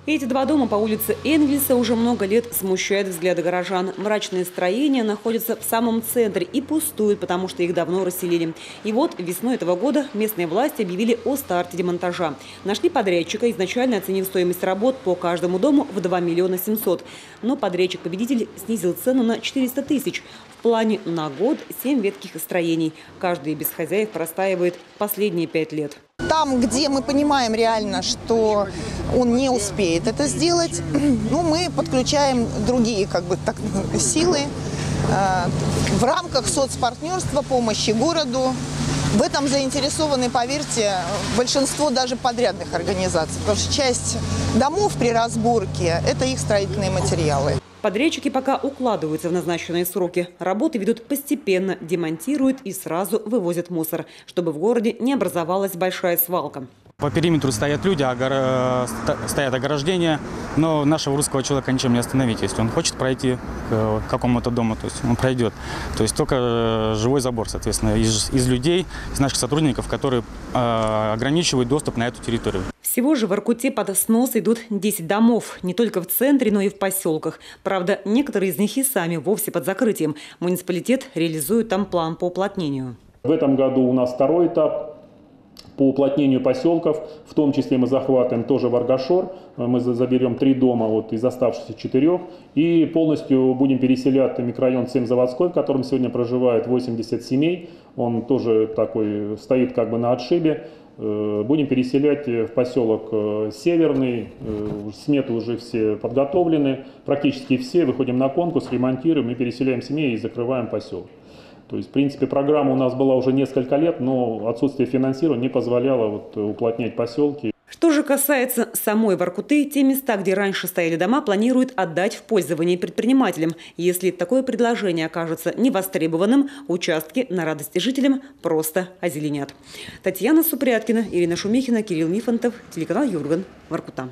Эти два дома по улице Энгельса уже много лет смущают взгляды горожан. Мрачные строения находятся в самом центре и пустуют, потому что их давно расселили. И вот весной этого года местные власти объявили о старте демонтажа. Нашли подрядчика, изначально оценив стоимость работ по каждому дому в 2 миллиона 700. Но подрядчик-победитель снизил цену на 400 тысяч. В плане на год 7 ветхих строений. Каждый без хозяев простаивает последние 5 лет. Там, где мы понимаем реально, что он не успеет это сделать, мы подключаем другие силы в рамках соцпартнерства, помощи городу. В этом заинтересованы, поверьте, большинство даже подрядных организаций, потому что часть домов при разборке – это их строительные материалы. Подрядчики пока укладываются в назначенные сроки. Работы ведут постепенно, демонтируют и сразу вывозят мусор, чтобы в городе не образовалась большая свалка. По периметру стоят люди, стоят ограждения, но нашего русского человека ничем не остановить. Если он хочет пройти к какому-то дому, то есть он пройдет. То есть только живой забор, соответственно, из людей, из наших сотрудников, которые ограничивают доступ на эту территорию. Всего же в Воркуте под снос идут 10 домов. Не только в центре, но и в поселках. Правда, некоторые из них и сами вовсе под закрытием. Муниципалитет реализует там план по уплотнению. В этом году у нас второй этап по уплотнению поселков. В том числе мы захватываем тоже Варгашор. Мы заберем 3 дома из оставшихся 4. И полностью будем переселять микрорайон Семзаводской, в котором сегодня проживает 80 семей. Он тоже такой стоит на отшибе. Будем переселять в поселок Северный. Сметы уже все подготовлены. Практически все. Выходим на конкурс, ремонтируем и переселяем семей и закрываем поселок. То есть, в принципе, программа у нас была уже несколько лет, но отсутствие финансирования не позволяло уплотнять поселки. Что же касается самой Воркуты, те места, где раньше стояли дома, планируют отдать в пользование предпринимателям. Если такое предложение окажется невостребованным, участки на радости жителям просто озеленят. Татьяна Супряткина, Ирина Шумихина, Кирилл Нифонтов, телеканал Юрган, Воркута.